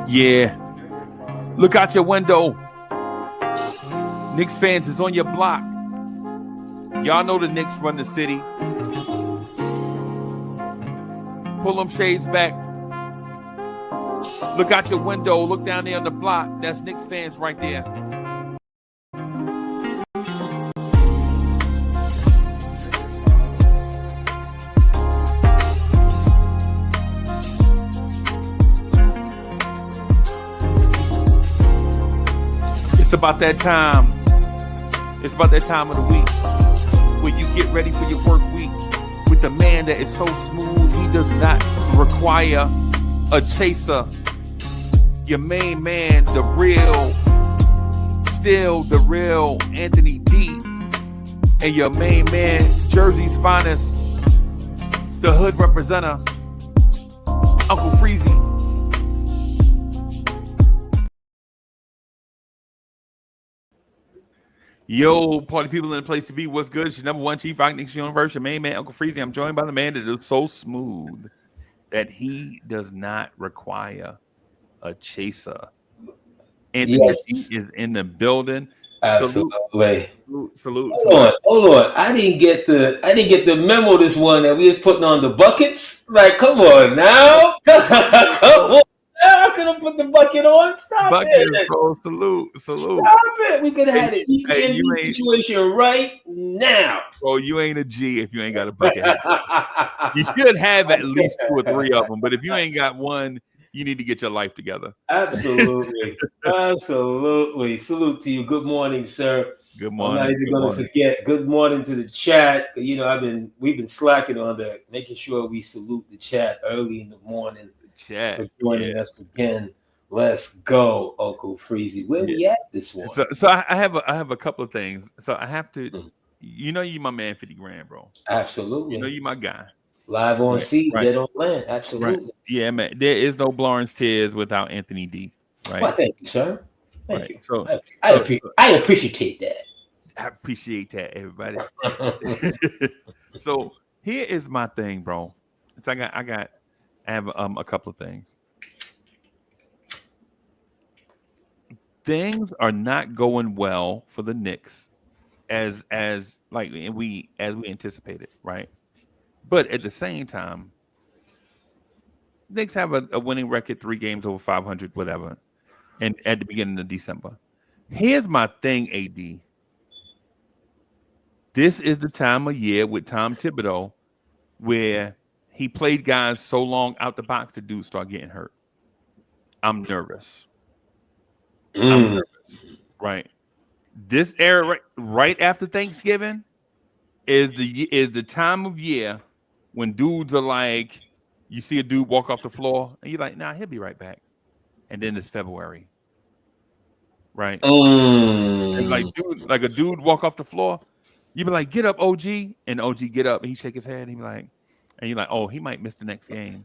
Yeah. Look out your window. Knicks fans is on your block. Y'all know the Knicks run the city. Pull them shades back. Look out your window. Look down there on the block. That's Knicks fans right there. It's about that time. It's about that time of the week where you get ready for your work week with the man that is so smooth. He does not require a chaser. Your main man, the real, still the real Anthony D. And your main man, Jersey's finest, the hood representative, Uncle Freezy. Yo, party people in the place to be. What's good? It's your number one chief rock Knicks universe, your main man, Uncle Freezy. I'm joined by the man that is so smooth that he does not require a chaser. Anthony Yes. is in the building. Absolutely. Salute. Hold on. I didn't get the memo this one that we was putting on the buckets. Like, come on now. Come on. I could have put the bucket on. Stop it. Bro. Salute. Stop it. We could have had an EPMD situation right now. Bro, you ain't a G if you ain't got a bucket hat. You should have at least 2 or 3 of them. But if you ain't got one, you need to get your life together. Absolutely. Absolutely. Salute to you. Good morning, sir. Good morning. I'm not even going to forget. Good morning to the chat. You know, we've been slacking on that, making sure we salute the chat early in the morning. Chat for joining us again. Let's go, Uncle Freezy. Where we at this morning? So I have a couple of things. So I have to, you know, you my man 50 grand, bro. Absolutely. You know you my guy. Live on sea, dead on land. Absolutely. Right. Yeah, man. There is no Lawrence Tears without Anthony D. Right. Well, thank you, sir. Thank you. So I appreciate that. I appreciate that, everybody. So here is my thing, bro. So I have a couple of things. Things are not going well for the Knicks as we anticipated, right? But at the same time, Knicks have a winning record, 3 games over 500, whatever, and at the beginning of December. Here's my thing, AD. This is the time of year with Tom Thibodeau where he played guys so long out the box the dudes start getting hurt. I'm nervous. I'm nervous. Right. This era right after Thanksgiving is the time of year when dudes are like, you see a dude walk off the floor and you're like, nah, he'll be right back. And then it's February. Right. And like a dude walk off the floor, you be like, get up, OG. And OG get up and he shake his head and he be like, and you're like, oh, he might miss the next game.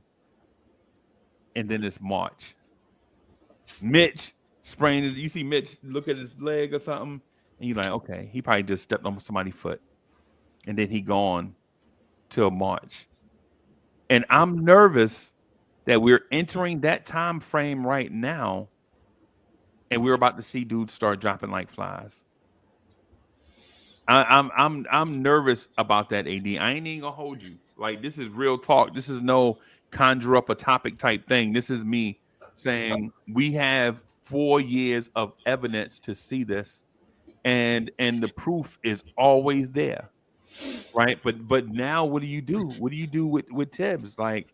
And then it's March. Mitch sprained it. You see Mitch look at his leg or something, and you're like, okay, he probably just stepped on somebody's foot. And then he gone till March. And I'm nervous that we're entering that time frame right now, and we're about to see dudes start dropping like flies. I'm nervous about that, AD. I ain't even gonna hold you. Like, this is real talk. This is no conjure up a topic type thing. This is me saying we have 4 years of evidence to see this, and the proof is always there, right? But now what do you do? What do you do with Tibbs? Like,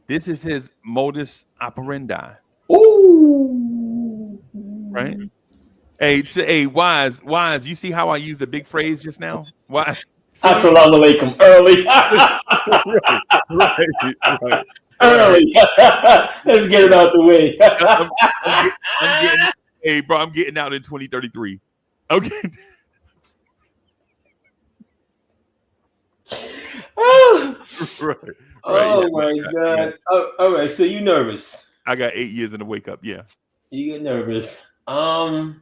this is his modus operandi. Ooh, right? Hey, Wise, you see how I used the big phrase just now? Why? Assalamu alaikum early. right. Early. Let's get it out the way. I'm getting out in 2033. Okay. right. Oh my God. Oh, all right. So you nervous? I got 8 years in the wake up. Yeah. You get nervous. I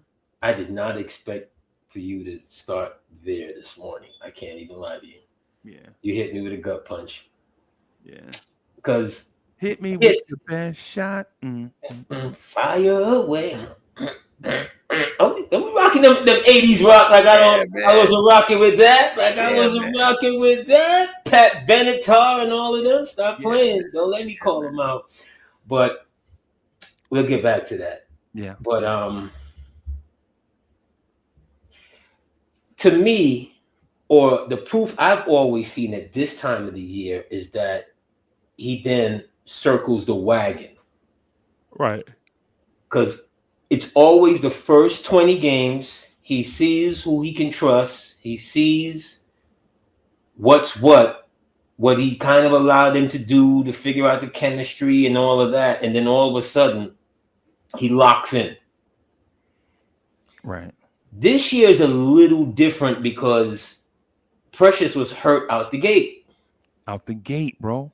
did not expect for you to start there this morning. I can't even lie to you. Yeah. You hit me with a gut punch. Yeah. Because Hit me with your best shot. Fire away. Don't be rocking them 80s rock like Yeah, I man. wasn't rocking with that. Like I Yeah, wasn't man. rocking with that. Pat Benatar and all of them. Stop Yeah, playing. Don't let me call man. them out. But we'll get back to that. Yeah. But to me, or the proof I've always seen at this time of the year is that he then circles the wagon. Right. Because it's always the first 20 games. He sees who he can trust. He sees what's what he kind of allowed him to do to figure out the chemistry and all of that. And then all of a sudden, he locks in. Right. This year is a little different because Precious was hurt out the gate. Out the gate, bro.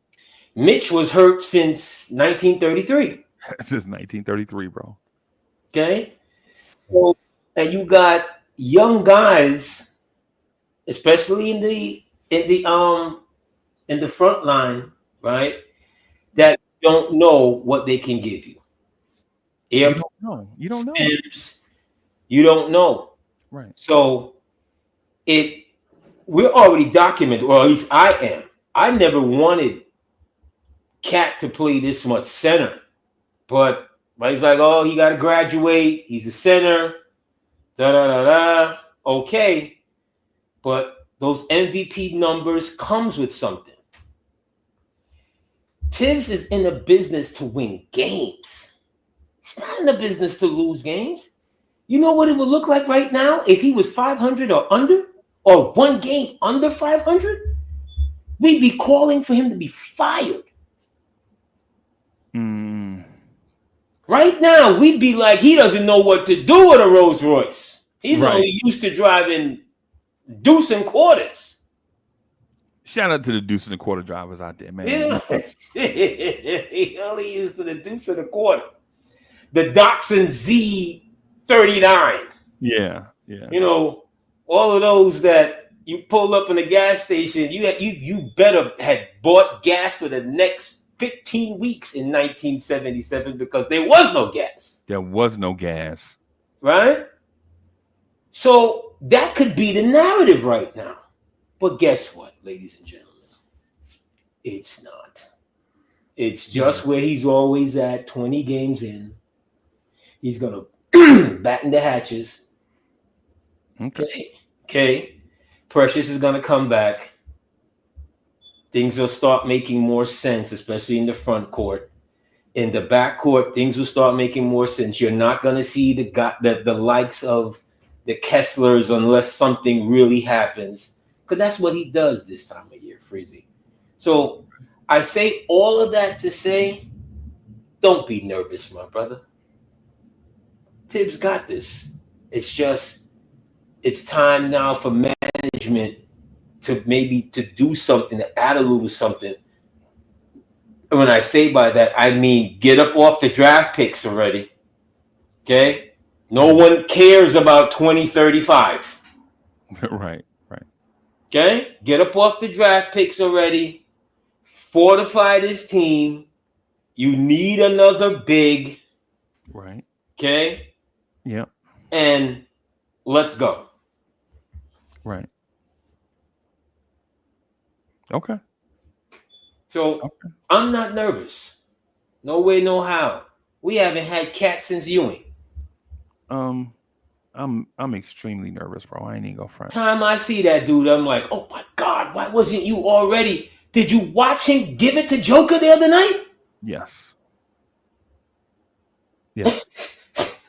Mitch was hurt since 1933. This is 1933, bro. Okay? So, and you got young guys, especially in the front line, right? That don't know what they can give you. You don't know. You don't know. You don't know. Right. So we're already documented, or at least I am. I never wanted Cat to play this much center, but he's like, oh, he got to graduate. He's a center. Da da da da. Okay, but those MVP numbers comes with something. Tibbs is in the business to win games. He's not in the business to lose games. You know what it would look like right now if he was 500 or under, or one game under 500? We'd be calling for him to be fired. Right now, we'd be like, he doesn't know what to do with a Rolls Royce. He's only used to driving deuce and quarters. Shout out to the deuce and a quarter drivers out there, man. Yeah. He only used to the deuce and a quarter. The Datsun Z39. Yeah, yeah. You know, all of those that you pull up in a gas station, you better had bought gas for the next 15 weeks in 1977 because there was no gas. There was no gas. Right? So that could be the narrative right now. But guess what, ladies and gentlemen? It's not. It's just where he's always at, 20 games in. He's going to batten the hatches. Okay. Precious is going to come back. Things will start making more sense, especially in the front court. In the back court, things will start making more sense. You're not going to see the likes of the Kesslers unless something really happens. Because that's what he does this time of year, Freezy. So I say all of that to say, don't be nervous, my brother. Tibbs got this. It's just, it's time now for management to do something, to add a little something. And when I say by that, I mean get up off the draft picks already. Okay? No one cares about 2035. Right. Okay? Get up off the draft picks already. Fortify this team. You need another big. Right. Okay? Yeah. And let's go. Right. Okay. So I'm not nervous. No way, no how. We haven't had Cat since Ewing. I'm extremely nervous, bro. I ain't even go front. Time I see that dude, I'm like, oh my God, why wasn't you already? Did you watch him give it to Joker the other night? Yes.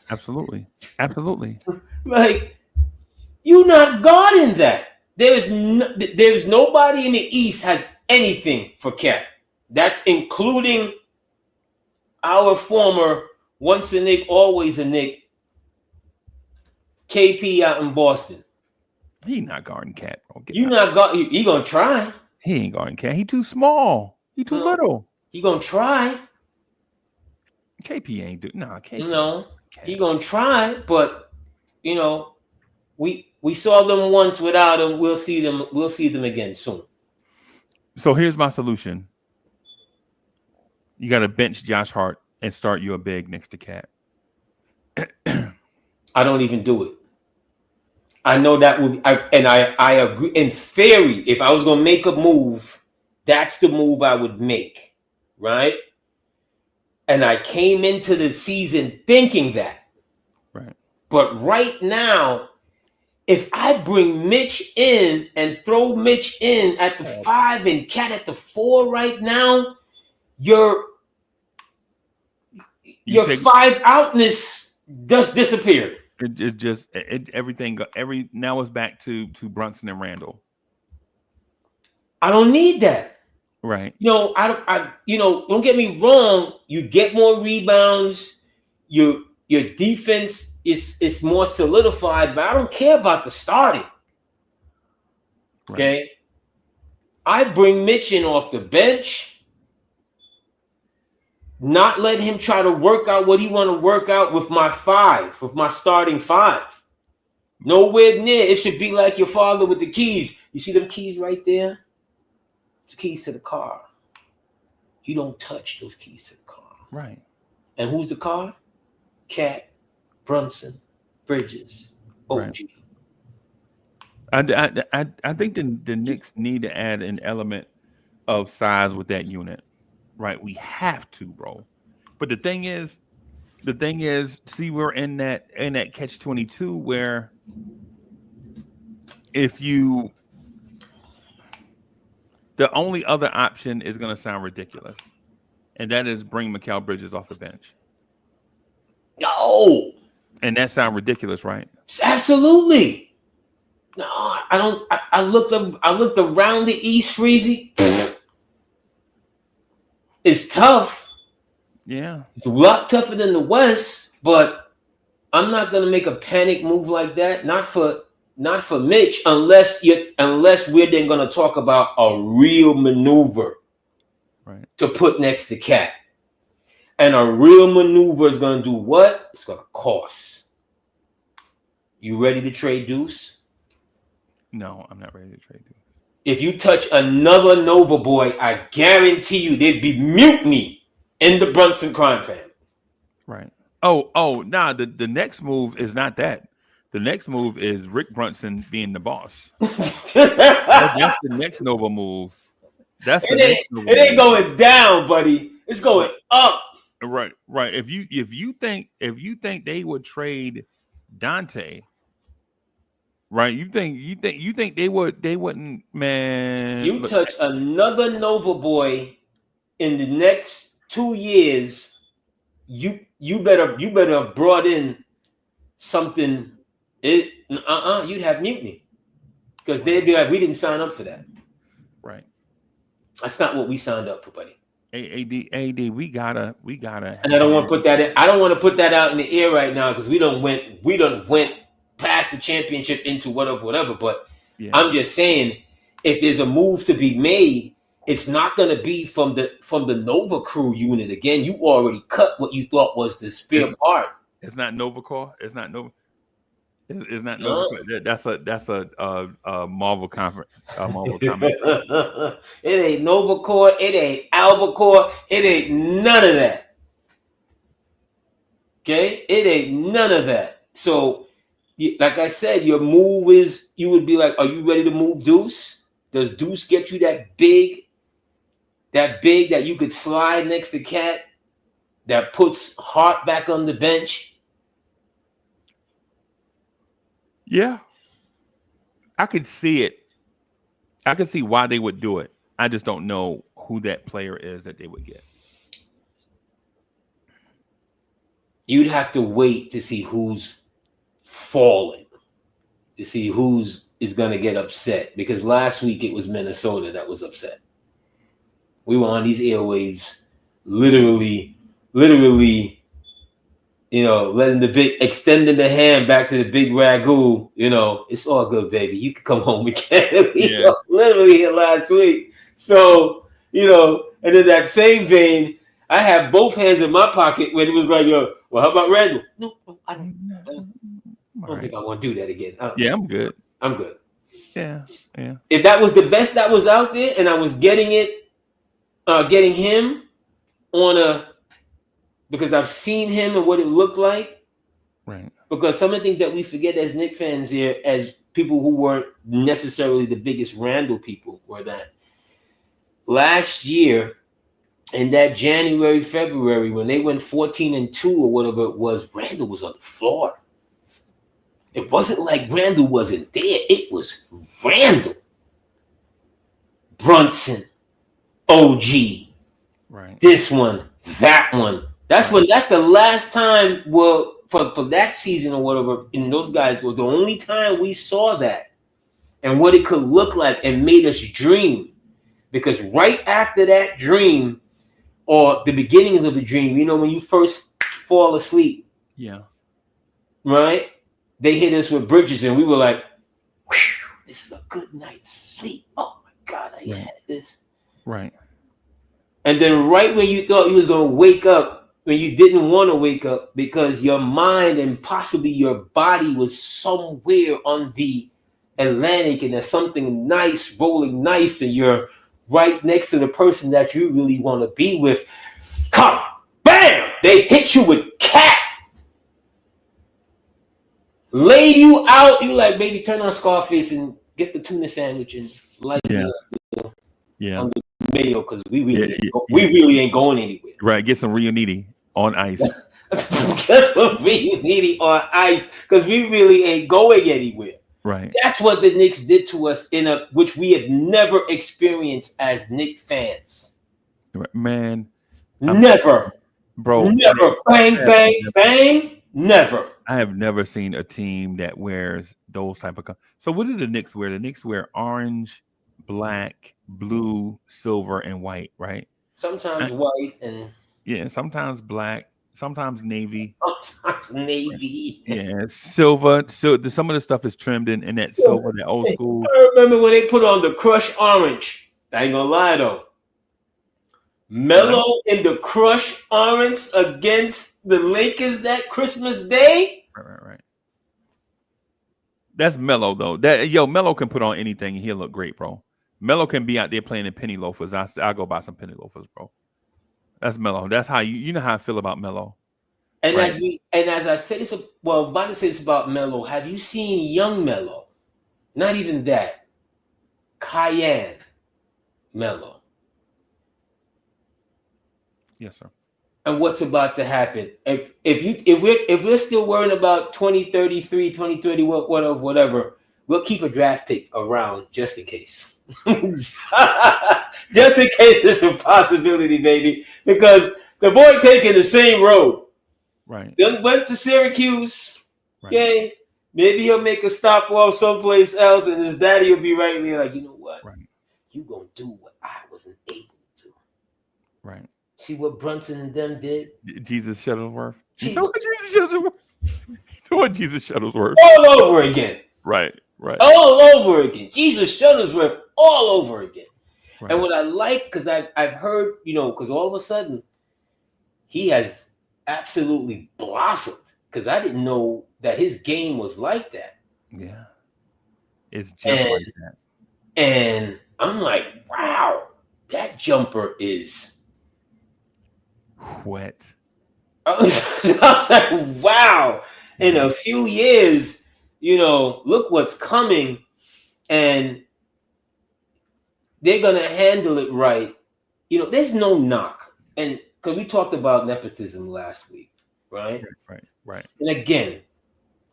Absolutely. Like, you not guarding that. There's nobody in the East has anything for Cat. That's including our former once a Knick, always a Knick, KP out in Boston. He not guarding Cat, bro. You not guard. He gonna try. He ain't guarding Cat. He too small. He too little. He gonna try. KP ain't do. Nah, KP. No, he gonna try. But you know, we saw them once without him. We'll see them again soon. So here's my solution. You got to bench Josh Hart and start you a big next to Cat. I don't even do it. I know that would, I agree. In theory, if I was going to make a move, that's the move I would make, right? And I came into the season thinking that. Right. But right now, if I bring Mitch in and throw Mitch in at the 5 and Cat at the 4 right now, your 5 outness just disappeared. It just everything. Now it's back to Brunson and Randall. I don't need that. Right. Don't get me wrong. You get more rebounds. Your defense is more solidified, but I don't care about the starting. Right. Okay. I bring Mitch in off the bench. Not let him try to work out what he want to work out with my 5, with my starting 5. Nowhere near. It should be like your father with the keys. You see them keys right there? The keys to the car. You don't touch those keys to the car. Right. And who's the car? Cat, Brunson, Bridges, OG. Right. I think the Knicks need to add an element of size with that unit. Right, we have to, bro. But the thing is, see, we're in that catch-22 where the only other option is going to sound ridiculous, and that is bring Mikal Bridges off the bench. No, and that sounds ridiculous, right? Absolutely. No, I don't. I looked around the East, Freezy. It's tough. Yeah. It's a lot tougher than the West, but I'm not going to make a panic move like that. Not for Mitch, unless we're then going to talk about a real maneuver, right, to put next to Cat. And a real maneuver is going to do what? It's going to cost. You ready to trade Deuce? No, I'm not ready to trade Deuce. If you touch another Nova boy, I guarantee you there'd be mutiny in the Brunson crime family. Right. Nah, the next move is not that. The next move is Rick Brunson being the boss. That's the next Nova move. It ain't going down, buddy. It's going up. Right. If you think they would trade Dante, right? You think they wouldn't, man. You touch another Nova boy in the next 2 years, you better have brought in something. You'd have mutiny. Because they'd be like, we didn't sign up for that. Right. That's not what we signed up for, buddy. AD, we gotta. And I don't want to put that in. I don't want to put that out in the air right now because we done went past the championship into whatever. But yeah. I'm just saying, if there's a move to be made, it's not going to be from the Nova crew unit again. You already cut what you thought was the spare part. It's not Nova Core. It's not Nova. It's not Nova. That's a Marvel conference. Marvel comment. It ain't Nova Core. It ain't Albacore. It ain't none of that. Okay, it ain't none of that. So, like I said, your move is you would be like, are you ready to move Deuce? Does Deuce get you that big that you could slide next to Cat that puts Hart back on the bench? Yeah. I could see it. I could see why they would do it. I just don't know who that player is that they would get. You'd have to wait to see who's falling, to see who's is going to get upset. Because last week it was Minnesota that was upset. We were on these airwaves, literally, extending the hand back to the big ragu. It's all good, baby. You can come home again. Literally here last week. So, and in that same vein, I have both hands in my pocket when it was like, well, how about Randall? No, I don't think I want to do that again. Yeah, I'm good. I'm good. Yeah. If that was the best that was out there and I was getting him, on a, because I've seen him and what it looked like. Right. Because some of the things that we forget as Knicks fans here, as people who weren't necessarily the biggest Randall people, were that last year in that January, February, when they went 14-2 or whatever it was, Randall was on the floor. It wasn't like Randall wasn't there. It was Randall, Brunson, OG, Right. this one, that one. That's when. That's the last time. Well, for that season or whatever, and those guys were the only time we saw that and what it could look like and made us dream. Because right after that dream, or the beginning of the dream, you know, when you first fall asleep, Yeah. right? They hit us with Bridges, and we were like, "This is a good night's sleep." Oh my God, I had this. Right. And then right when you thought you was going to wake up, when you didn't want to wake up because your mind and possibly your body was somewhere on the Atlantic and there's something nice rolling nice and you're right next to the person that you really want to be with. Come, bam! They hit you with cat. Lay you out. You like, baby, turn on Scarface and get the tuna sandwich and light me up. Yeah. On the mayo, because we really ain't going anywhere. Right. Get some Riuniti on ice. Get some Riuniti on ice, because we really ain't going anywhere. Right. That's what the Knicks did to us which we had never experienced as Knicks fans. Man. Never. Bro. Never. Bang, bang, bang. Never. I have never seen a team that wears those type of. So what do the Knicks wear? The Knicks wear orange, black, blue, silver, and white, right? Sometimes white and sometimes black, sometimes navy. Sometimes navy. Yeah, silver. So some of the stuff is trimmed in that silver, that old school. I remember when they put on the crushed orange. I ain't gonna lie though. Melo in the crushed orange against the Lakers that Christmas Day. Right. That's Melo though. Melo can put on anything and he'll look great, bro. Melo can be out there playing in penny loafers. I'll go buy some penny loafers, bro. That's Melo. That's how you know how I feel about Melo. And right? as I said, I'm about to say this about Melo. Have you seen young Melo? Not even that. Cayenne Melo. Yes, sir. And what's about to happen? If we're still worrying about 2033, 2030, whatever, we'll keep a draft pick around just in case. Just in case it's a possibility, baby. Because the boy taking the same road. Right. Then went to Syracuse. Right. Okay. Maybe he'll make a stop off someplace else and his daddy will be right there like, you know what? Right. You gonna do what I wasn't able to. Right. See what Brunson and them did? Jesus Shuttlesworth. You know what Jesus Shuttlesworth? All over again. Right. All over again. Jesus Shuttlesworth all over again. Right. And what I like, because I've heard, because all of a sudden he has absolutely blossomed. Because I didn't know that his game was like that. Yeah. It's just like that. And I'm like, wow, that jumper is wet. I was like, wow. In a few years, look what's coming. And they're going to handle it right. There's no knock. And because we talked about nepotism last week, right? Right. And again,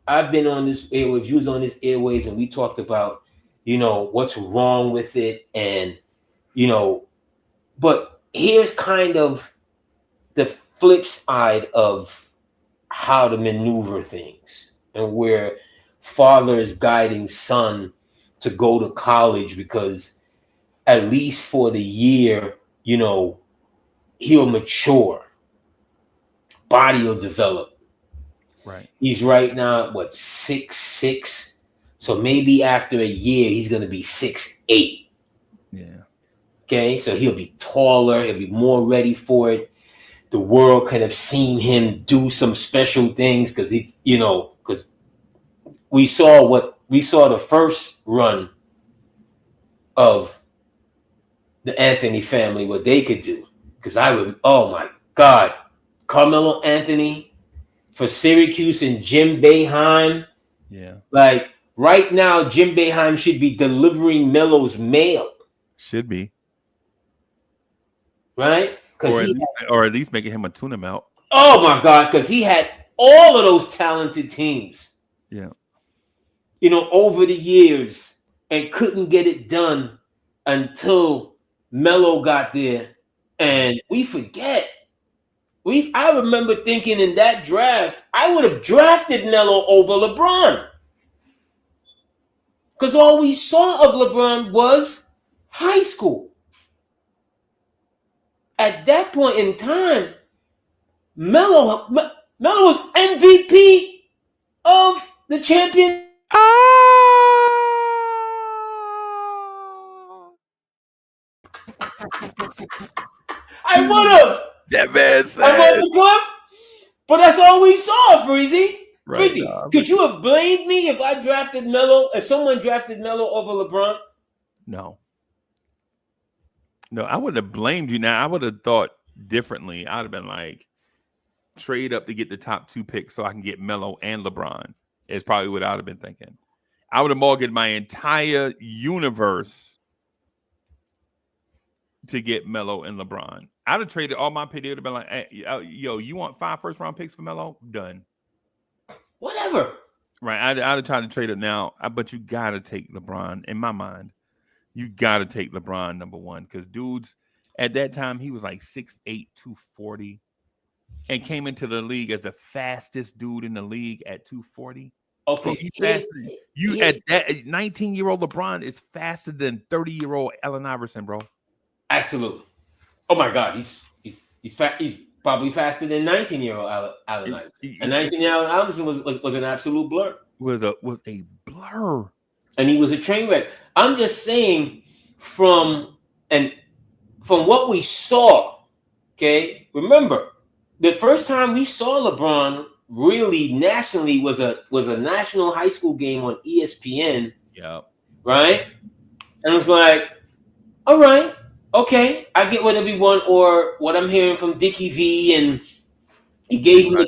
I've been on this airwaves, you was on this airwaves, and we talked about, what's wrong with it. And, but here's kind of the flip side of how to maneuver things and where father is guiding son to go to college because at least for the year, he'll mature. Body will develop. Right. He's right now, 6'6". So maybe after a year, he's going to be 6'8". Yeah. Okay. So he'll be taller. He'll be more ready for it. The world could have seen him do some special things because because we saw the first run of the Anthony family, what they could do. because I would. Oh my God, Carmelo Anthony for Syracuse and Jim Boeheim. Yeah. Like right now, Jim Boeheim should be delivering Melo's mail. Should be. Right? Or at least making him a tuna melt. Oh my God, because he had all of those talented teams. Yeah. Over the years and couldn't get it done until Melo got there. And we forget. I remember thinking in that draft, I would have drafted Melo over LeBron. Because all we saw of LeBron was high school. At that point in time, Melo was MVP of the champion. I would have. That man said. I would have club, but that's all we saw, Freezy. Right, Freezy, could you have blamed me if I drafted Melo, if someone drafted Melo over LeBron? No, I would have blamed you. Now I would have thought differently. I'd have been like, trade up to get the top 2 picks so I can get Melo and LeBron. Is probably what I would have been thinking. I would have mortgaged my entire universe to get Melo and LeBron. I'd have traded all my picks. They would have been like, hey, yo, you want 5 first-round picks for Melo? Done. Whatever. Right. I'd have tried to trade it now, but you got to take LeBron. In my mind, you got to take LeBron number 1 because dudes at that time, he was like 6'8", 240 and came into the league as the fastest dude in the league at 240. Okay. You at that 19-year-old LeBron is faster than 30-year-old Allen Iverson, bro. Absolutely. Oh my God, he's probably faster than 19-year-old Allen Iverson. And 19-year-old Iverson was an absolute blur. Was a blur. And he was a train wreck. I'm just saying from what we saw, okay? Remember, the first time we saw LeBron really nationally was a national high school game on ESPN. Yeah. Right? And it was like, all right, okay, I get what everyone or what I'm hearing from Dickie V, and he gave him he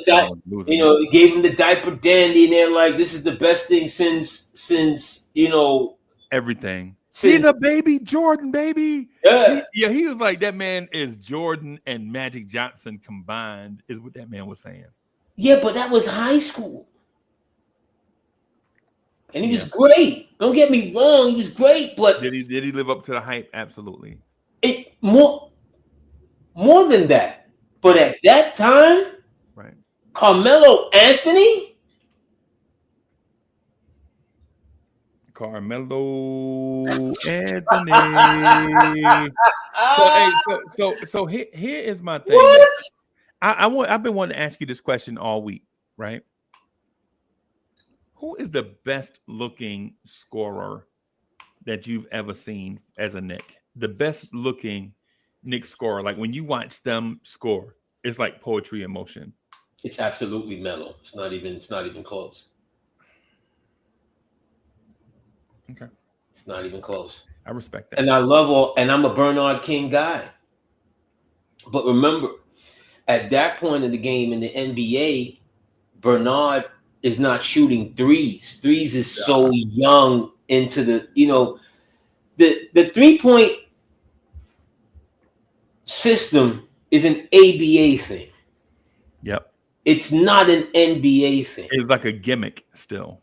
gave him the diaper dandy, and they're like, this is the best thing since everything. He's a baby, Jordan, baby. Yeah. He was like, that man is Jordan and Magic Johnson combined, is what that man was saying. Yeah, but that was high school. And he was great. Don't get me wrong, he was great, but did he live up to the hype? Absolutely. More than that. But at that time, right, Carmelo Anthony. So here is my thing. What? I've been wanting to ask you this question all week, right? Who is the best looking scorer that you've ever seen as a Knick? The best looking Knicks scorer, like when you watch them score, it's like poetry in motion. It's absolutely Melo. It's not even close. Okay. It's not even close. I respect that. And I'm a Bernard King guy. But remember, at that point in the game in the NBA, Bernard is not shooting threes. Threes is so young into the, the 3-point system is an ABA thing. Yep. It's not an NBA thing. It's like a gimmick still.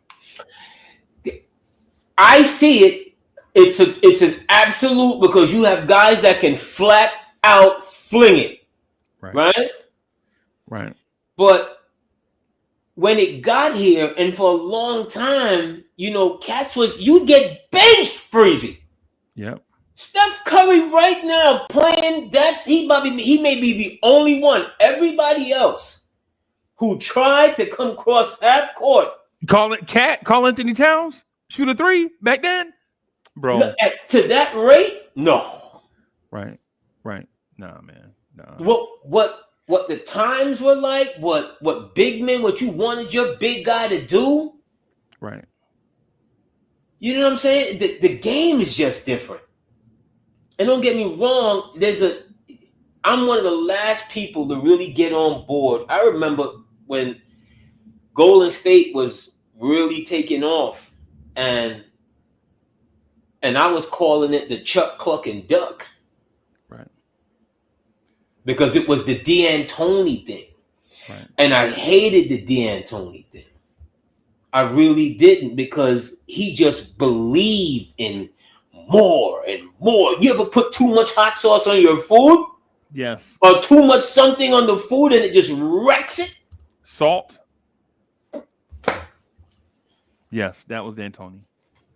I see it. It's an absolute, because you have guys that can flat out fling it. Right? But when it got here, and for a long time, cats you'd get benched, Freezy. Yep. Steph Curry right now playing, he may be the only one. Everybody else who tried to come across half court. Call Anthony Towns, shoot a 3 back then, bro. No, to that rate, no. Right. Nah, man. Nah. What the times were like, what big men, what you wanted your big guy to do. Right. You know what I'm saying? The game is just different. And don't get me wrong, I'm one of the last people to really get on board. I remember when Golden State was really taking off, and I was calling it the Chuck, Cluck, and Duck. Right. Because it was the D'Antoni thing. Right. And I hated the D'Antoni thing. I really didn't, because he just believed in more and more. You ever put too much hot sauce on your food? Yes. Or too much something on the food and it just wrecks it? Salt. Yes, that was D'Antoni.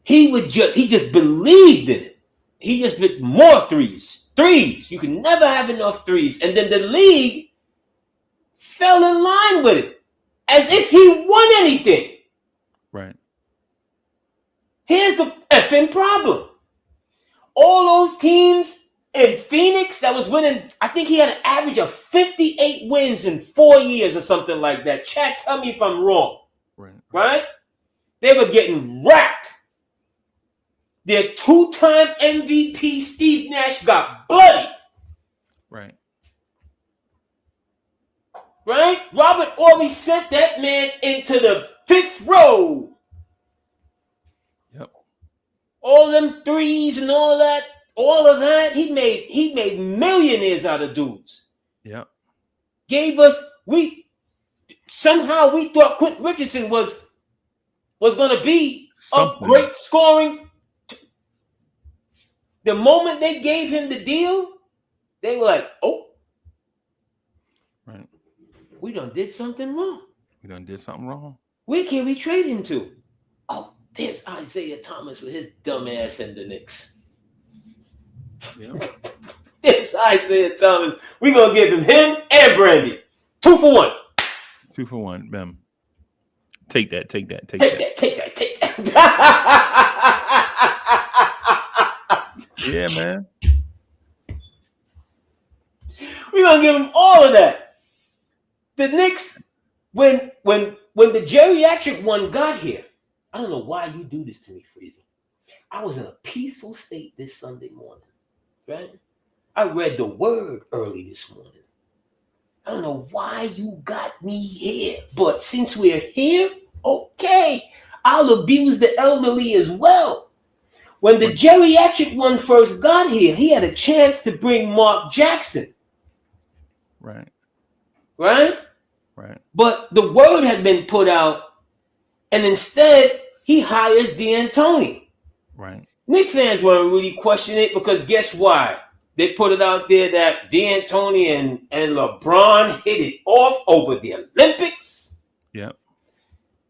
He just believed in it. He just bit more threes. You can never have enough threes. And then the league fell in line with it, as if he won anything. Right. Here's the effing problem. All those teams in Phoenix that was winning, I think he had an average of 58 wins in 4 years or something like that. Chat, tell me if I'm wrong. Right? They were getting wrapped. Their two-time MVP, Steve Nash, got bloody. Right. Right? Robert Ory sent that man into the 5th row. Yep. All them threes and all of that, he made millionaires out of dudes. Yep. We thought Quentin Richardson was going to be something. A great scoring. The moment they gave him the deal, they were like, oh, right. We done did something wrong. Where can we trade him to? Oh, there's Isaiah Thomas with his dumb ass in the Knicks. Yeah. There's Isaiah Thomas. We're going to give him and Brandy. 2 for 1. 2 for 1, Bim. Take that. Take that. Yeah, man. We're going to give him all of that. The Knicks, when the geriatric one got here, I don't know why you do this to me, Freezy. I was in a peaceful state this Sunday morning, right? I read the word early this morning. I don't know why you got me here, but since we're here, okay, I'll abuse the elderly as well. When the geriatric one first got here, he had a chance to bring Mark Jackson. Right. But the word had been put out, and instead he hires D'Antoni. Right. Knicks fans weren't really questioning it, because guess why? They put it out there that D'Antoni and LeBron hit it off over the Olympics. Yep.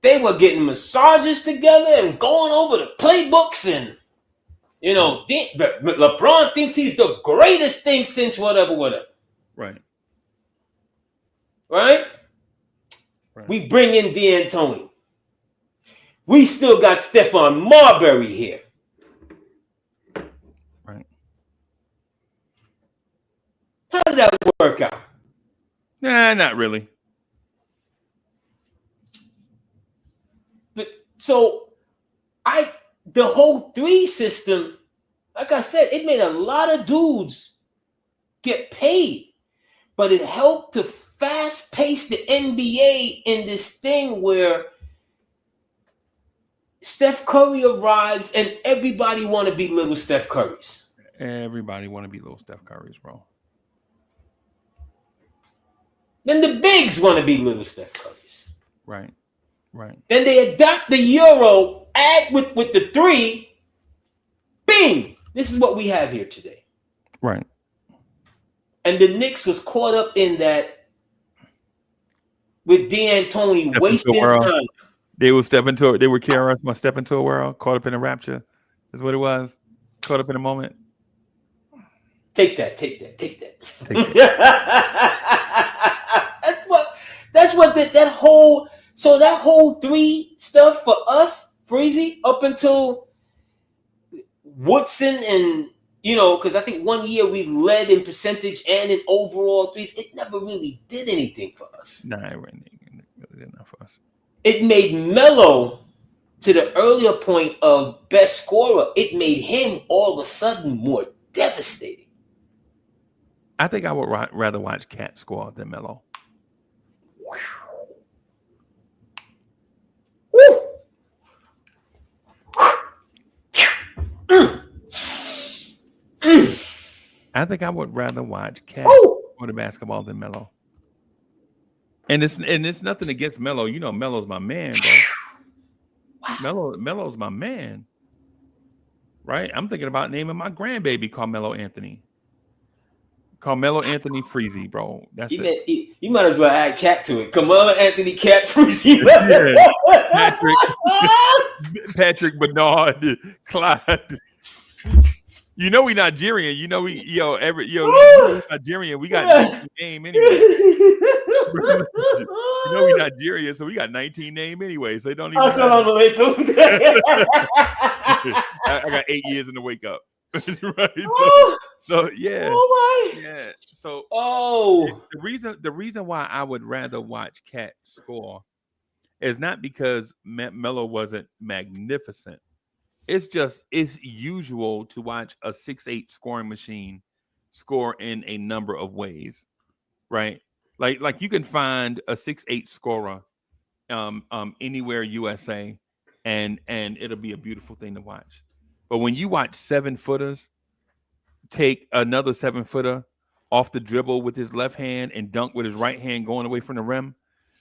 They were getting massages together and going over the playbooks, and LeBron thinks he's the greatest thing since whatever. Right. We bring in D'Antoni. We still got Stephon Marbury here. Right. How did that work out? Nah, not really. But so the whole 3 system, like I said, it made a lot of dudes get paid, but it helped to fast pace the NBA in this thing where Steph Curry arrives and everybody want to be little Steph Currys. Everybody want to be little Steph Currys, bro. Then the bigs want to be little Steph Currys. Right. Then they adopt the Euro, add with the 3. Bing! This is what we have here today. Right. And the Knicks was caught up in that with D'Antoni wasting time. They were carrying us my step into a world, caught up in a rapture. Is what it was. Caught up in a moment. Take that. That's what that whole 3 stuff for us, Freezy, up until Woodson and because I think 1 year we led in percentage and in overall threes. It never really did anything for us. Nah, it really did enough for us. It made Melo, to the earlier point of best scorer, it made him all of a sudden more devastating. I think I would rather watch Cat score than Melo. I think I would rather watch Cat score the basketball than Melo. And it's nothing against Melo. You know, Melo's my man, bro. Melo's my man. Right? I'm thinking about naming my grandbaby Carmelo Anthony. Carmelo Anthony Freezy, bro. That's it. You might as well add Cat to it. Carmelo Anthony Cat Freezy. Yeah. Patrick Bernard Clyde. You know we Nigerian. You know we Nigerian. We got 19 name anyway. You know we Nigerian, so we got 19 name anyway. So they don't even. I got 8 years in the wake up. Right. So yeah. Yeah. So the reason why I would rather watch Cat score is not because Melo wasn't magnificent. It's usual to watch a 6'8" scoring machine score in a number of ways, right? Like you can find a 6'8" scorer anywhere USA, and it'll be a beautiful thing to watch. But when you watch 7-footers take another 7-footer off the dribble with his left hand and dunk with his right hand going away from the rim,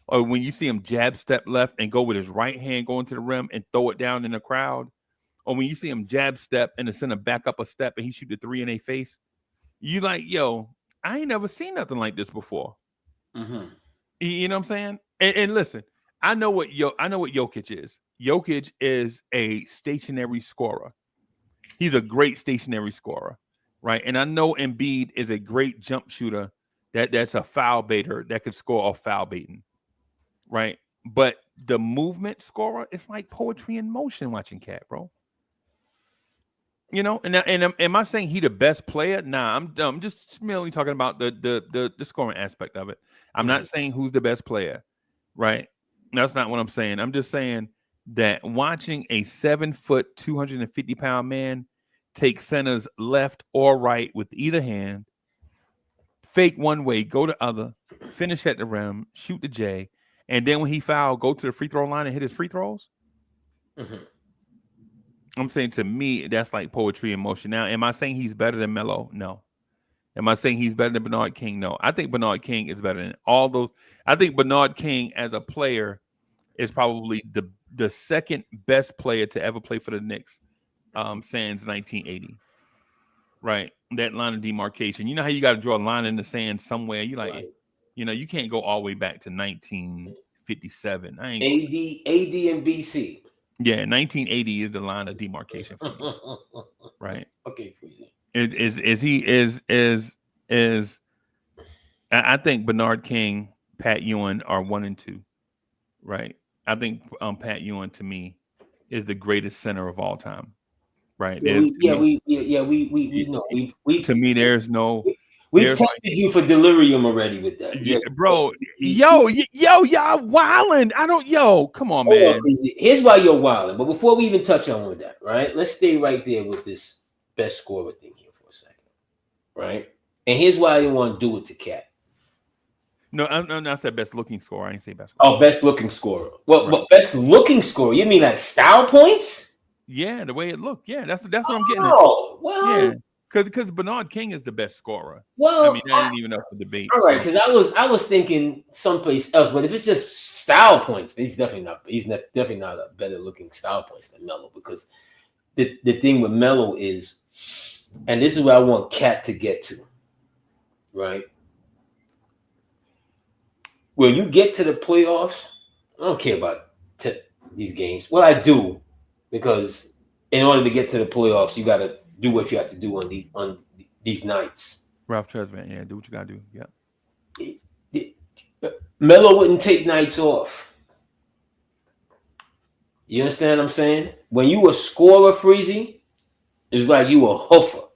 or when you see him jab step left and go with his right hand going to the rim and throw it down in the crowd, or when you see him jab step and send him back up a step and he shoot the 3 in their face, you like, yo, I ain't never seen nothing like this before. Mm-hmm. You know what I'm saying? And listen, I know what Jokic is. Jokic is a stationary scorer. He's a great stationary scorer, right? And I know Embiid is a great jump shooter that's a foul baiter that could score off foul baiting, right? But the movement scorer, it's like poetry in motion watching Cat, bro. You know, and am I saying he the best player? Nah, I'm just merely talking about the scoring aspect of it. I'm not saying who's the best player, right? That's not what I'm saying. I'm just saying that watching a 7-foot, 250-pound man take centers left or right with either hand, fake one way, go the other, finish at the rim, shoot the J, and then when he foul, go to the free throw line and hit his free throws. Mm-hmm. I'm saying, to me, that's like poetry in motion. Now, am I saying he's better than Melo? No. Am I saying he's better than Bernard King? No. I think Bernard King is better than all those. I think Bernard King as a player is probably the second best player to ever play for the Knicks since 1980. Right? That line of demarcation. You know how you got to draw a line in the sand somewhere? You like, you know, you can't go all the way back to 1957. AD and BC. Yeah, 1980 is the line of demarcation for me. Right. Okay, I think Bernard King, Pat Ewing are 1 and 2. Right. I think Pat Ewing to me is the greatest center of all time. Right. We know. To me, there's no. We've tested you for delirium already with that. Yeah, bro. Y'all wildin'. Come on, man. Here's why you're wildin'. But before we even touch on that, right? Let's stay right there with this best scorer thing here for a second. Right? And here's why I didn't want to do it to Cat. No, I said best looking scorer. I didn't say best scorer. Oh, best looking scorer. Well, right. But best looking scorer, you mean like style points? Yeah, the way it looked. Yeah, that's what I'm getting at. Oh, well. Yeah. Because Bernard King is the best scorer. Well, I mean, that ain't even up for debate. All right, because I was thinking someplace else, but if it's just style points, he's definitely not a better looking style points than Melo, because the thing with Melo is, and this is where I want Cat to get to, right? When you get to the playoffs, I don't care about these games. Well, I do, because in order to get to the playoffs, you got to do what you have to do on these nights. Ralph Tresvant, yeah, do what you got to do. Yeah. Melo wouldn't take nights off. You understand what I'm saying? When you a scorer, Freezy, it's like you a hoofer.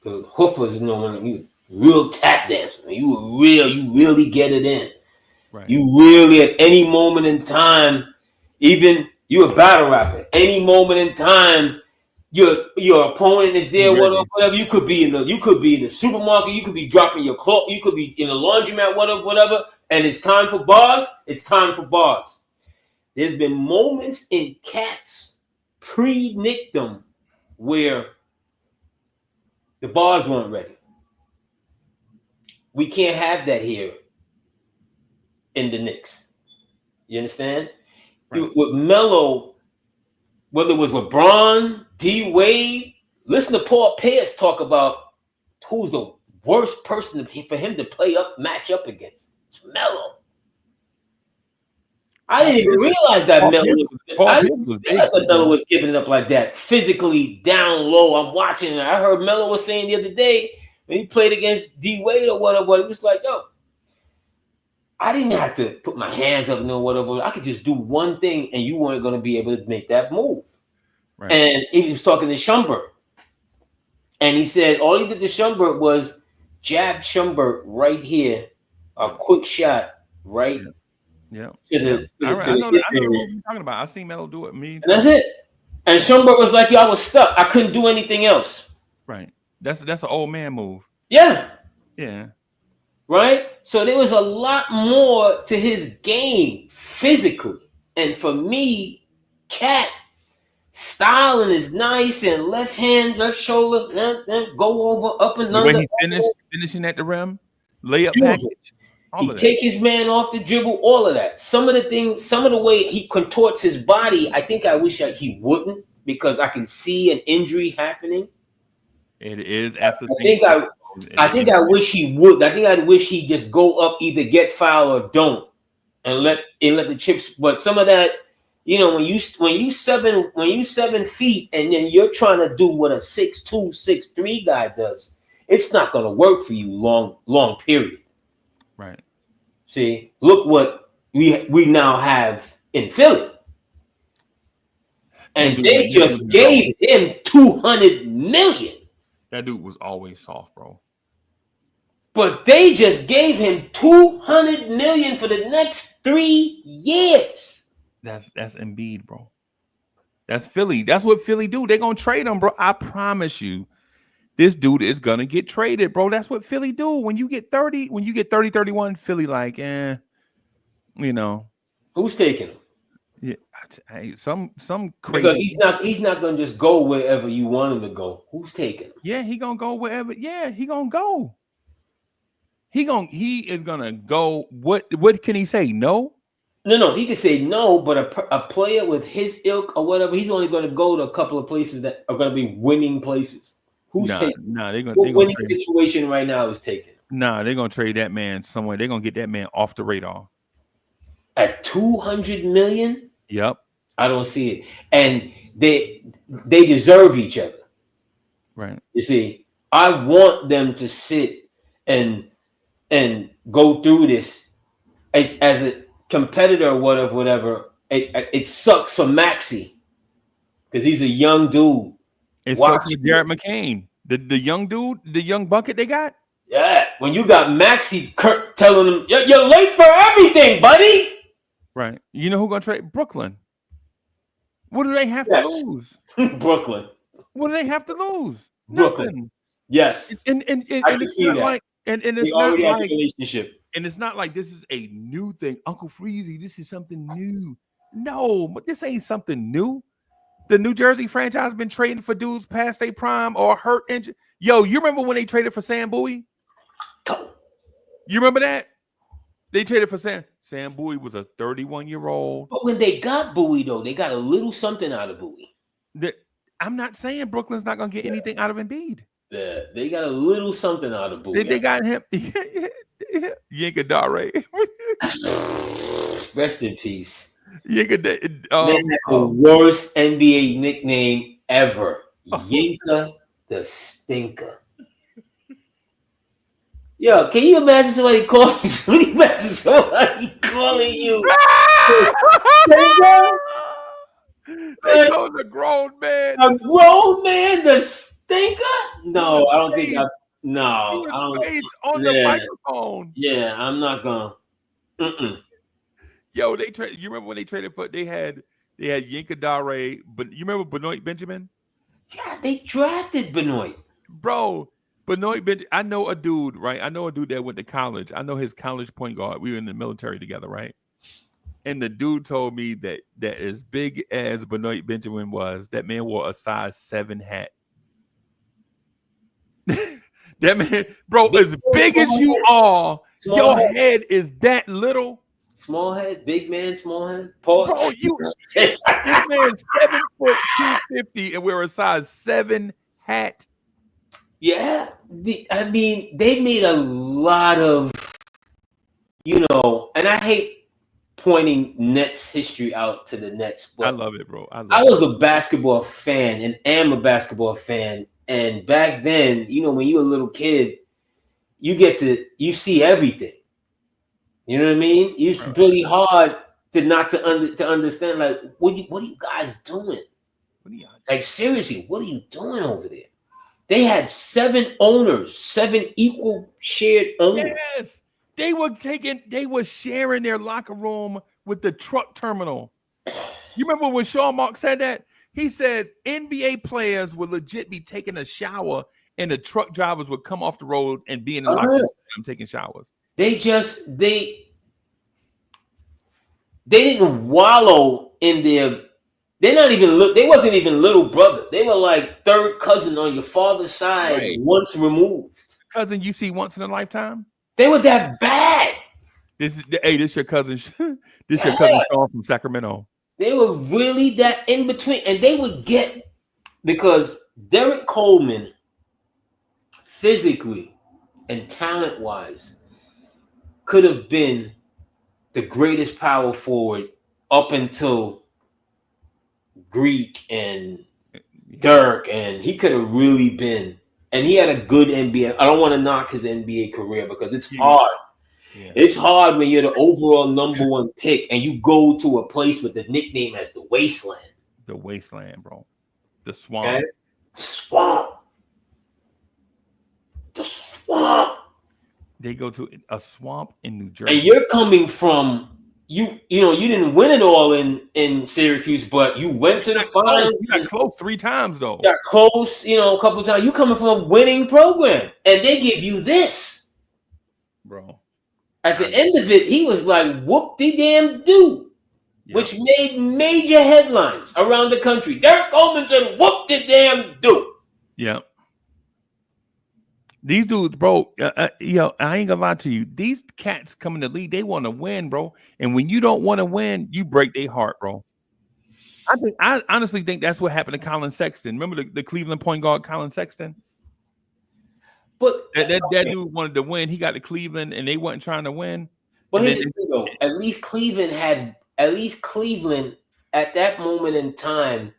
Because hoofers, when you real tap dancing, you really get it in. Right. You really, at any moment in time, even you a battle rapper, any moment in time, your opponent is there, Really? whatever. You could be in the supermarket, you could be dropping your clothes, you could be in a laundromat, whatever. And it's time for bars. It's time for bars. There's been moments in Cats pre-Nickdom where the bars weren't ready. We can't have that here in the Knicks. You understand? Right. With Melo, whether it was LeBron, D Wade, listen to Paul Pierce talk about who's the worst person for him to match up against. It's Melo. I didn't even realize that Melo was giving it up like that, physically down low. I'm watching it. I heard Melo was saying the other day when he played against D Wade or whatever, he was like, yo, I didn't have to put my hands up and whatever. I could just do one thing and you weren't going to be able to make that move. Right. And he was talking to Shumpert. And he said all he did to Shumpert was jab Shumpert right here, a quick shot right. Yeah. I know what you're talking about. I've seen Melo do it. And that's it. And Shumpert was like, yo, I was stuck. I couldn't do anything else. Right. That's an old man move. Yeah. Yeah. Right? So there was a lot more to his game physically. And for me, Cat styling is nice and left hand, left shoulder, go over, up and under. When he finishing at the rim, layup package. He take his man off the dribble, all of that. Some of the way he contorts his body, I think I wish he wouldn't, because I can see an injury happening. It is after. I think I wish he would. I think I wish he just go up, either get foul or don't, and let the chips. But some of that, when you 7 feet and then you're trying to do what a 6'2", 6'3" guy does, it's not going to work for you long period. Right. See, look what we now have in Philly. And they just gave him $200 million. That dude was always soft, bro. But they just gave him $200 million for the next 3 years. That's Embiid, bro. That's Philly. That's what Philly do. They're gonna trade him, bro. I promise you. This dude is going to get traded, bro. That's what Philly do. When you get 30, 31, Philly like, Who's taking him? Yeah, some crazy. Because he's not going to just go wherever you want him to go. Who's taking him? Yeah, he going to go wherever. Yeah, he going to go. He is going to go. What can he say? No? No, he can say no, but a player with his ilk or whatever, he's only going to go to a couple of places that are going to be winning places. Who's taking? Nah, they're going to winning situation right now is taken. Nah, they're going to trade that man somewhere. They're going to get that man off the radar. At $200 million? Yep. I don't see it. And they deserve each other. Right. You see, I want them to sit and go through this as a competitor or whatever. It sucks for Maxey because he's a young dude. It sucks for Jared McCain, the young dude, the young bucket they got. Yeah, when you got Maxey Kirk telling him you're late for everything, buddy. Right. You know who gonna trade? Brooklyn. What do they have to lose? Brooklyn. What do they have to lose? Brooklyn. Nothing. Yes. And it's not like and it's not like relationship. And it's not like this is a new thing. Uncle Freezy, this is something new. No, but this ain't something new. The New Jersey franchise has been trading for dudes past their prime or hurt injury. Yo, you remember when they traded for Sam Bowie? You remember that? They traded for Sam. Sam Bowie was a 31-year-old. But when they got Bowie, though, they got a little something out of Bowie. I'm not saying Brooklyn's not going to get anything out of Embiid. Yeah, they got a little something out of Bowie. They got him. Yinkadare. Rest in peace. Yinka, the worst NBA nickname ever. Yinka the Stinker. Yo, can you imagine somebody calling you? Can you imagine somebody calling you? They call the grown man. A grown man, the Stinker? No, I don't think I. No, I don't. On the microphone. Yeah, I'm not gonna. Yo, they traded. You remember when they traded for? They had Yinkadare, but you remember Benoit Benjamin? Yeah, they drafted Benoit. Bro. Benoit, I know a dude, right? I know a dude that went to college. I know his college point guard. We were in the military together, right? And the dude told me that as big as Benoit Benjamin was, that man wore a size 7 hat. That man, bro, Big as man, big as small you head. are, Small your head. head is that little. Small head, big man, small head. Bro, Pause. this man's 7 foot 250 and wear a size 7 hat. Yeah, I mean, they made a lot of, and I hate pointing Nets history out to the Nets, I but love it, bro. I was a basketball fan and am a basketball fan. And back then, when you're a little kid, you see everything. You know what I mean? It's really hard to understand, like, what are you guys doing? Like, seriously, what are you doing over there? They had 7 owners, 7 equal shared owners. Yes. They were sharing their locker room with the truck terminal. You remember when Sean Mark said that? He said NBA players would legit be taking a shower and the truck drivers would come off the road and be in the locker room taking showers. They didn't wallow in their. They wasn't even little brother. They were like third cousin on your father's side, once removed. Cousin you see once in a lifetime. They were that bad. This your cousin. This your cousin Sean from Sacramento. They were really that in between, and they would get, because Derek Coleman, physically and talent wise, could have been the greatest power forward up until Greek and Dirk, and he could have really been, and he had a good NBA. I don't want to knock his NBA career because it's hard. Yeah. It's hard when you're the overall number 1 pick and you go to a place with the nickname as the Wasteland. The Wasteland, bro. The swamp. Okay? The swamp. They go to a swamp in New Jersey. And you're coming from you didn't win it all in Syracuse, but you went to the finals. You got close 3 times though. You got close, a couple of times. You coming from a winning program, and they give you this, bro. At the end of it, he was like, whoop-de-damn-do, which made major headlines around the country. Derek Coleman said, whoop-de-damn-do. Yeah. These dudes, bro, I ain't gonna lie to you. These cats come in the league, they want to win, bro. And when you don't want to win, you break their heart, bro. I honestly think that's what happened to Colin Sexton. Remember the Cleveland point guard, Colin Sexton? But that dude wanted to win. He got to Cleveland, and they weren't trying to win. But here's the thing, though. At least Cleveland at that moment in time,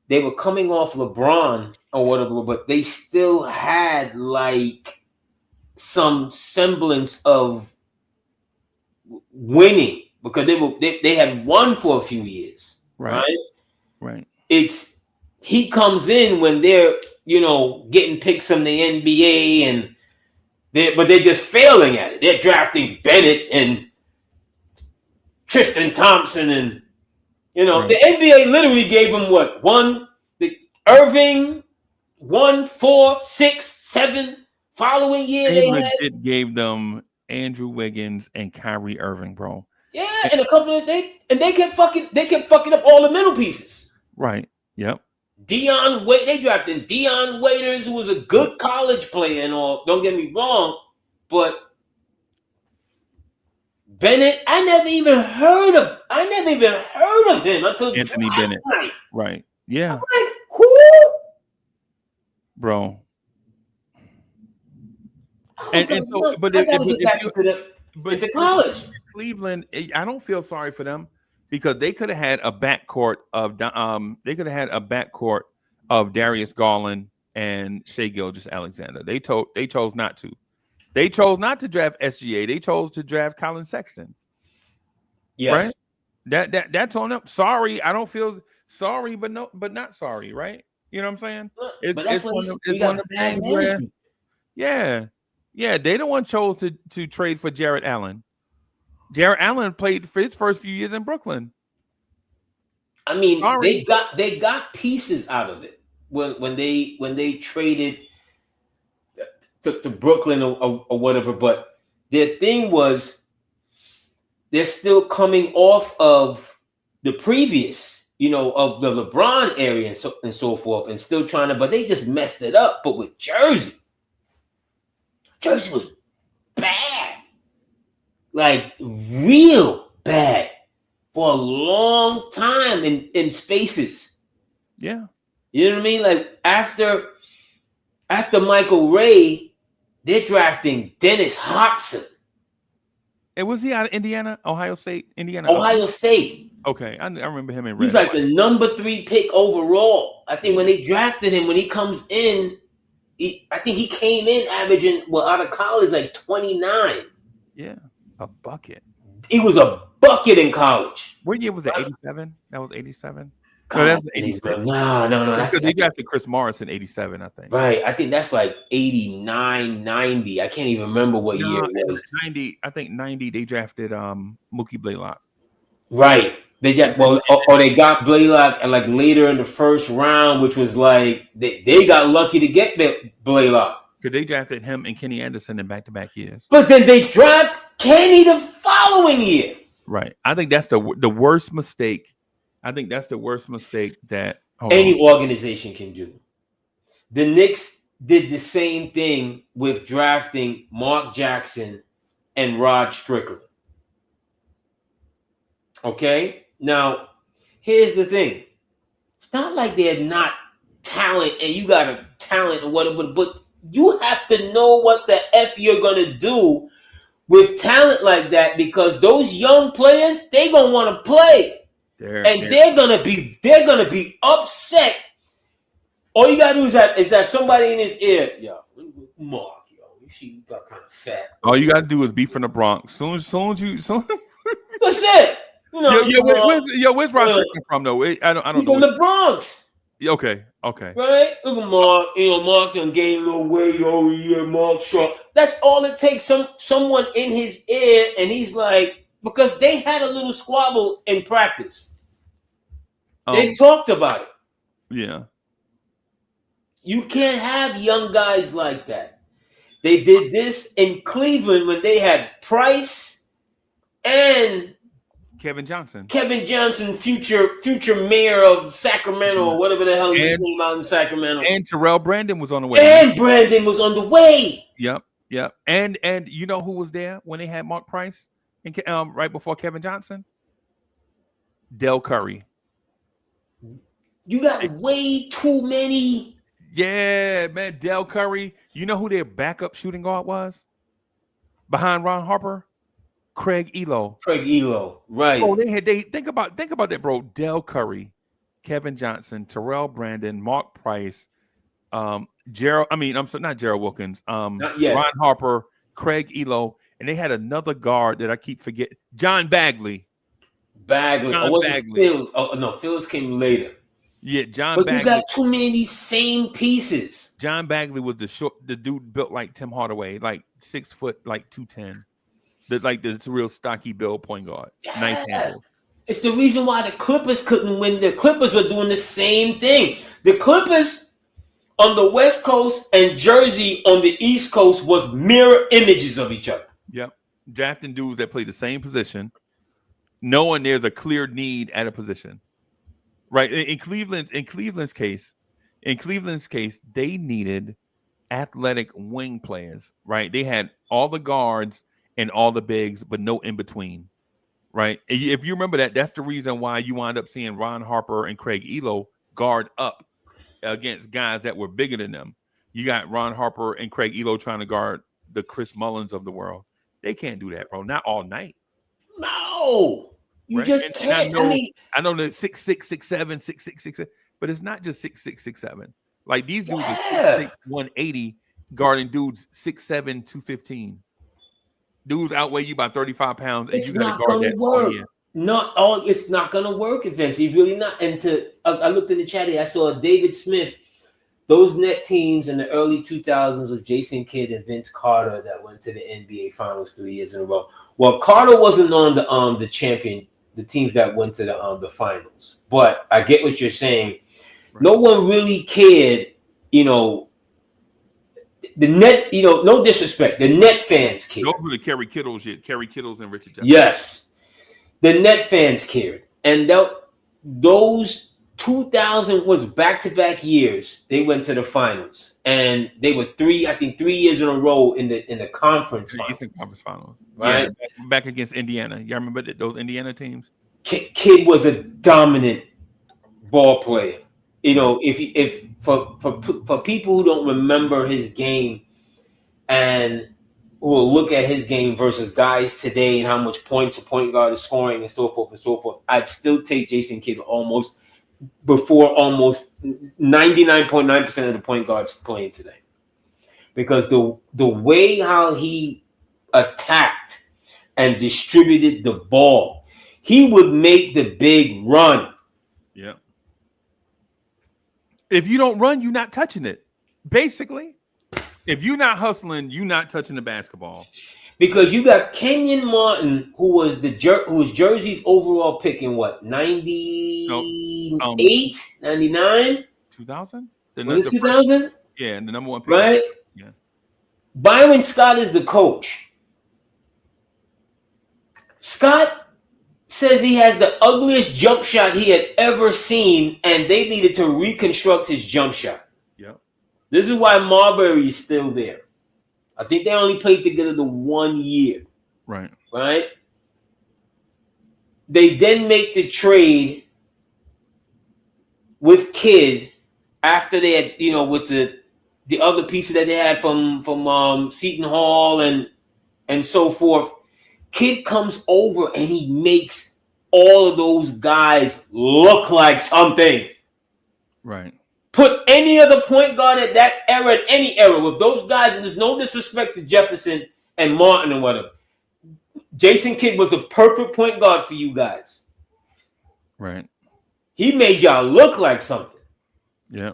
they were coming off LeBron or whatever, but they still had like some semblance of winning because they had won for a few years, right? He comes in when they're getting picks from the NBA but they're just failing at it. They're drafting Bennett and Tristan Thompson and the NBA literally gave him Irving 1, 4, 6, 7 following year they legit gave them Andrew Wiggins and Kyrie Irving, bro. Yeah, and a couple of they kept fucking up all the middle pieces. Right. Yep. They drafted Dion Waiters, who was a good college player and all. Don't get me wrong, but Bennett, I never even heard of him until Anthony Bennett. Night. Right. Yeah. I'm like, who? Bro. But to college. Cleveland, I don't feel sorry for them because they could have had a backcourt of Darius Garland and Shai Gilgeous-Alexander. They chose not to. They chose not to draft SGA. They chose to draft Colin Sexton. Yes. Right? That's on them. Sorry, I don't feel sorry, but not sorry, right? You know what I'm saying? It's one of the things where, they don't want chose to trade for Jarrett Allen. Jarrett Allen played for his first few years in Brooklyn. I mean, they got pieces out of it. when they traded to Brooklyn or whatever. But their thing was they're still coming off of the previous, of the LeBron area and so forth, and still trying to, but they just messed it up. But with Jersey was bad, like real bad for a long time in spaces. Yeah. You know what I mean? Like after Michael Ray, they're drafting Dennis Hobson. And was he out of Indiana, Ohio State, Indiana? Ohio State. Okay, I remember him in red. He's like the number 3 pick overall. I think when they drafted him, when he comes in, I think he came in averaging, out of college, like 29. Yeah, a bucket. He was a bucket in college. What year was it? 87? That was 87? No, that's 87. No. Because they drafted Chris Morris in 87, I think. Right. I think that's like 89, 90. I can't even remember what year it was. 90. I think 90, they drafted Mookie Blaylock. Right. They got or they got Blaylock like later in the first round, which was like they got lucky to get Blaylock. Because they drafted him and Kenny Anderson in back-to-back years. But then they draft Kenny the following year. Right. I think that's the worst mistake. I think that's the worst mistake that any organization can do. The Knicks did the same thing with drafting Mark Jackson and Rod Strickland. Okay? Now, here's the thing. It's not like they're not talent and you got a talent or whatever, but you have to know what the F you're going to do with talent like that, because those young players, they're going to want to play. They're gonna be upset. All you gotta do is have somebody in his ear. Yo, Mark, you see you got kind of fat. All you gotta do is be from the Bronx. Soon as you that's it. Where's Rod Strickland from though? I don't know. From the Bronx. Okay. Right? Look at Mark. Mark done gained a little weight over here. Mark short. That's all it takes. Someone in his ear, and he's like, because they had a little squabble in practice. They talked about it. Yeah. You can't have young guys like that. They did this in Cleveland when they had Price and Kevin Johnson, future mayor of Sacramento or whatever the hell he came out in Sacramento. And Terrell Brandon was on the way. Yep. And you know who was there when they had Mark Price and right before Kevin Johnson? Del Curry. You got way too many. Yeah, man. Del Curry. You know who their backup shooting guard was? Behind Ron Harper? Craig Elo. Right. Oh, they think about that, bro. Del Curry, Kevin Johnson, Terrell Brandon, Mark Price, not Gerald Wilkins, Ron Harper, Craig Elo, and they had another guard that I keep forgetting. John Bagley. Phillips. Oh no, Phillips came later. Yeah, But Bagley. You got too many of these same pieces. John Bagley was the dude built like Tim Hardaway, like 6 foot, like 210. The real stocky build point guard. Yeah. Nice handle. It's the reason why the Clippers couldn't win. The Clippers were doing the same thing. The Clippers on the West Coast and Jersey on the East Coast was mirror images of each other. Yep. Drafting dudes that play the same position, knowing there's a clear need at a position. Right. In Cleveland's case, they needed athletic wing players. Right. They had all the guards and all the bigs, but no in between. Right. If you remember that's the reason why you wind up seeing Ron Harper and Craig Elo guard up against guys that were bigger than them. You got Ron Harper and Craig Elo trying to guard the Chris Mullins of the world. They can't do that, bro. Not all night. No. You just can't. I know that 6'6", 6'7", 6'6", 6'7", but it's not just 6'6", 6'7". Like these dudes are 6'6", 180 guarding dudes 6'7", 215. Dudes outweigh you by 35 pounds, and you got to guard that all year. It's not going to work eventually. Really not. And I looked in the chat here. I saw David Smith. Those net teams in the early 2000s with Jason Kidd and Vince Carter that went to the NBA Finals 3 years in a row. Well, Carter wasn't on the teams that went to the finals. But I get what you're saying. Right. No one really cared, you know, the net, you know, no disrespect. The net fans cared. Those were the Kerry Kittles shit. Kerry Kittles and Richard Jefferson. Yes. The net fans cared. And those 2000 was back-to-back years. They went to the finals. And they were 3 years in a row in the conference finals. Eastern Conference Finals. Right? Yeah, back against Indiana. Y'all remember those Indiana teams? Kid was a dominant ball player. You know, if for people who don't remember his game and who will look at his game versus guys today and how much points a point guard is scoring and so forth, I'd still take Jason Kidd almost 99.9% of the point guards playing today. Because the way how he attacked and distributed the ball, he would make the big run. Yeah. If you don't run, you're not touching it. Basically, if you're not hustling, you're not touching the basketball. Because you got Kenyon Martin, who was Jersey's overall pick in what, 98, 99? 2000? Was it 2000? Yeah, and the number one pick. Right? Yeah. Byron Scott is the coach. Scott says he has the ugliest jump shot he had ever seen, and they needed to reconstruct his jump shot. Yeah. This is why Marbury is still there. I think they only played together the 1 year. Right. Right? They then make the trade with Kidd after they had, you know, with the other pieces that they had from Seton Hall and so forth. Kidd comes over and he makes all of those guys look like something. Right. Put any other point guard at that era, at any era, with those guys, and there's no disrespect to Jefferson and Martin and whatever. Jason Kidd was the perfect point guard for you guys. Right. He made y'all look like something. Yeah.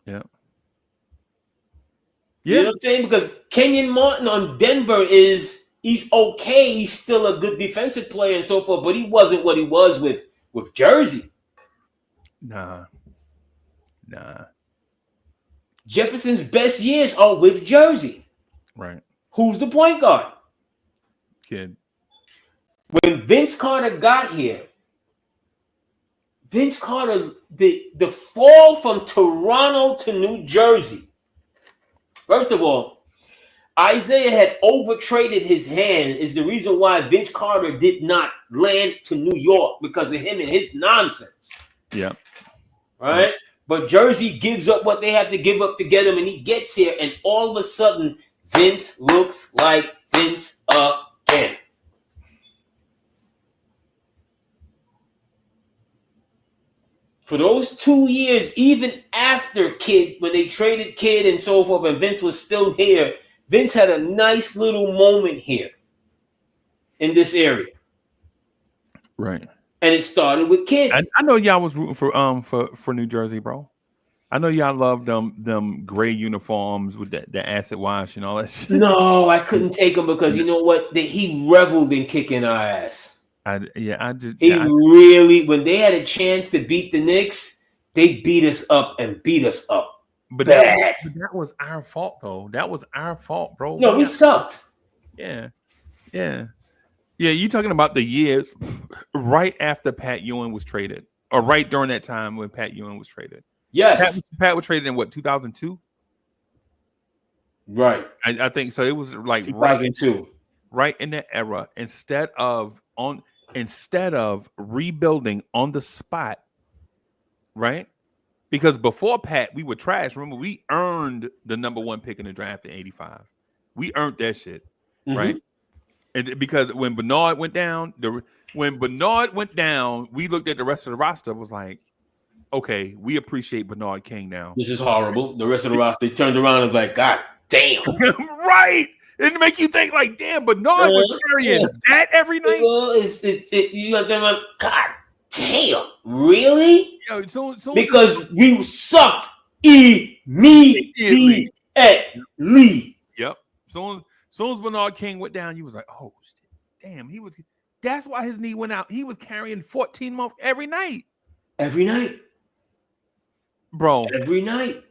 Yeah. You know what I'm saying? Because Kenyon Martin on Denver he's okay. He's still a good defensive player and so forth, but he wasn't what he was with Jersey. Nah. Jefferson's best years are with Jersey. Right. Who's the point guard? Kidd. When Vince Carter got here, the fall from Toronto to New Jersey. First of all, Isaiah had overtraded his hand is the reason why Vince Carter did not land to New York, because of him and his nonsense. Yeah. Right? Yeah. But Jersey gives up what they have to give up to get him, and he gets here, and all of a sudden, Vince looks like Vince again. For those 2 years, even after Kidd, when they traded Kidd and so forth, and Vince was still here, Vince had a nice little moment here in this area. Right. And it started with Kidd. I know y'all was rooting for New Jersey, bro. I know y'all loved them gray uniforms with the acid wash and all that shit. No, I couldn't take him because you know what? He reveled in kicking our ass. Really, when they had a chance to beat the Knicks, they beat us up. But that was our fault, though. That was our fault, bro. No, we sucked. Yeah. You talking about the years right after Pat Ewing was traded, or right during that time when Pat Ewing was traded? Yes, Pat was traded in what, 2002? Right. I think so. It was like 2002, right in that era. Instead of rebuilding on the spot, right? Because before Pat, we were trash. Remember, we earned the number one pick in the draft in '85. We earned that shit, right? And because when Bernard went down, we looked at the rest of the roster, was like, okay, we appreciate Bernard King now. This is horrible. The rest of the roster turned around and was like, God damn. Right. It make you think like, damn, Bernard was carrying that every night. Well, you got to think, God damn, really? Because we sucked immediately. Yep. Soon as Bernard King went down, you was like, oh shit, damn, that's why his knee went out. He was carrying 14 months every night. Every night. bro. Every night.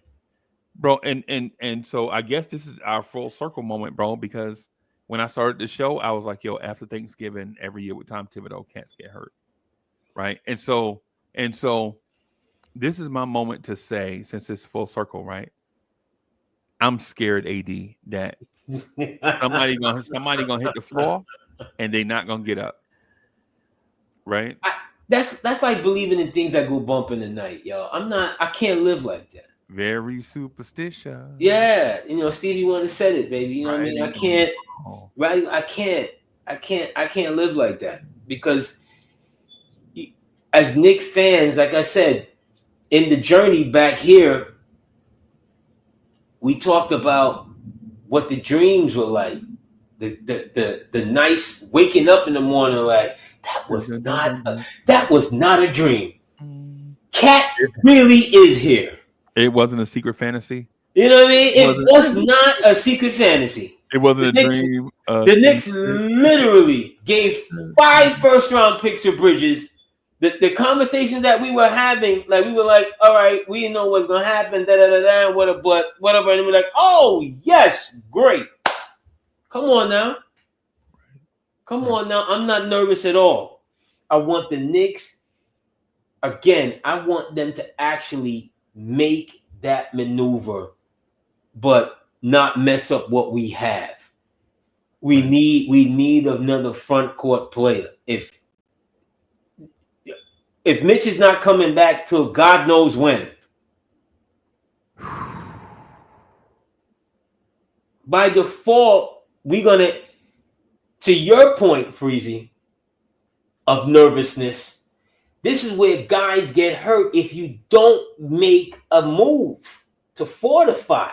Bro, and so I guess this is our full circle moment, bro, because when I started the show, I was like, yo, after Thanksgiving, every year with Tom Thibodeau, cats get hurt. Right. And so this is my moment to say, since it's full circle, right? I'm scared, AD, that somebody gonna hit the floor and they not gonna get up. Right? That's like believing in things that go bump in the night, yo. I can't live like that. Very superstitious. Yeah, Stevie Wonder said it, baby. You know what I mean? I Right. can't, Oh. right? I can't live like that because as Knicks fans, like I said, in the journey back here, we talked about what the dreams were like. The nice waking up in the morning, like that was not a dream. Cat really is here. It wasn't a secret fantasy. You know what I mean? It was not a secret fantasy. It wasn't a dream. The Knicks literally gave 5 first-round picks to Bridges. The conversations that we were having, like we were like, all right, we didn't know what's gonna happen, whatever. And we're like, oh yes, great. Come on now. I'm not nervous at all. I want the Knicks, again, I want them to actually make that maneuver, but not mess up what we have. We need another front court player. If Mitch is not coming back till God knows when, by default, we're gonna, to your point, Freezy, of nervousness, this is where guys get hurt if you don't make a move to fortify.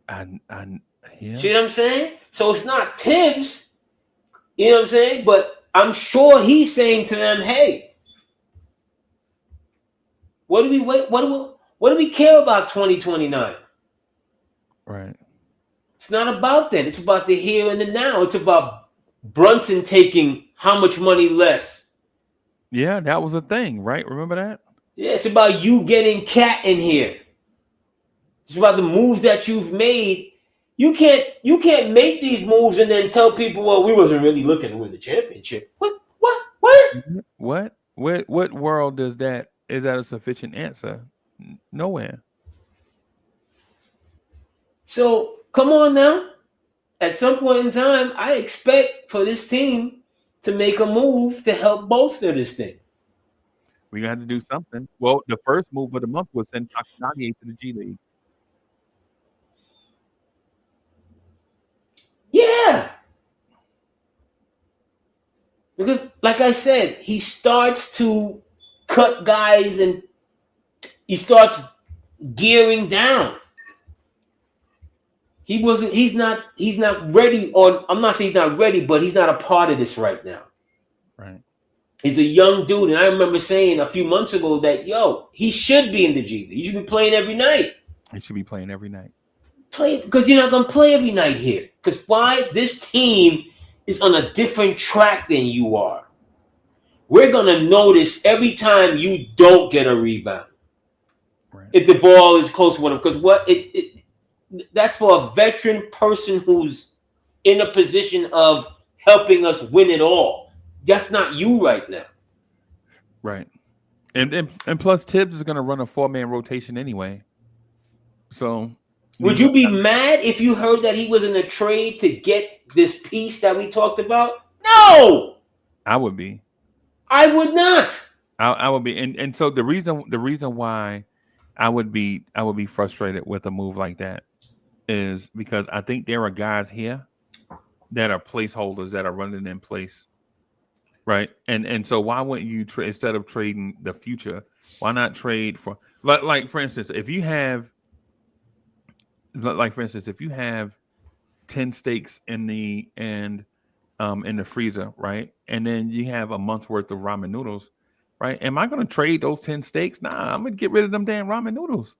Yeah. See what I'm saying? So it's not Tibbs, you know what I'm saying? But I'm sure he's saying to them, hey, what do we care about 2029? Right. It's not about that. It's about the here and the now. It's about Brunson taking how much money less. Yeah, that was a thing, right? Remember that? Yeah, it's about you getting Cat in here. It's about the moves that you've made. You can't make these moves and then tell people, well, we wasn't really looking to win the championship. What world is that a sufficient answer? Nowhere. So come on now. At some point in time, I expect for this team to make a move to help bolster this thing. We're gonna have to do something. Well, the first move of the month was send Takanagi to the G League. Yeah. Because, like I said, he starts to cut guys and he starts gearing down. He's not ready, or I'm not saying he's not ready, but he's not a part of this right now. Right. He's a young dude, and I remember saying a few months ago that, he should be in the G League. He should be playing every night. He should be playing every night. Because you're not going to play every night here. Because why? This team is on a different track than you are. We're going to notice every time you don't get a rebound. Right. If the ball is close with him. Because that's for a veteran person who's in a position of helping us win it all. That's not you right now. Right. And plus Tibbs is going to run a 4-man rotation anyway. So would you be mad if you heard that he was in a trade to get this piece that we talked about? No. I would be. I would not. I would be. And so the reason why I would be frustrated with a move like that is because I think there are guys here that are placeholders that are running in place. Right. And so why wouldn't you instead of trading the future, why not trade for like for instance, if you have 10 steaks in the freezer, right? And then you have a month's worth of ramen noodles, right? Am I going to trade those 10 steaks? Nah, I'm going to get rid of them damn ramen noodles,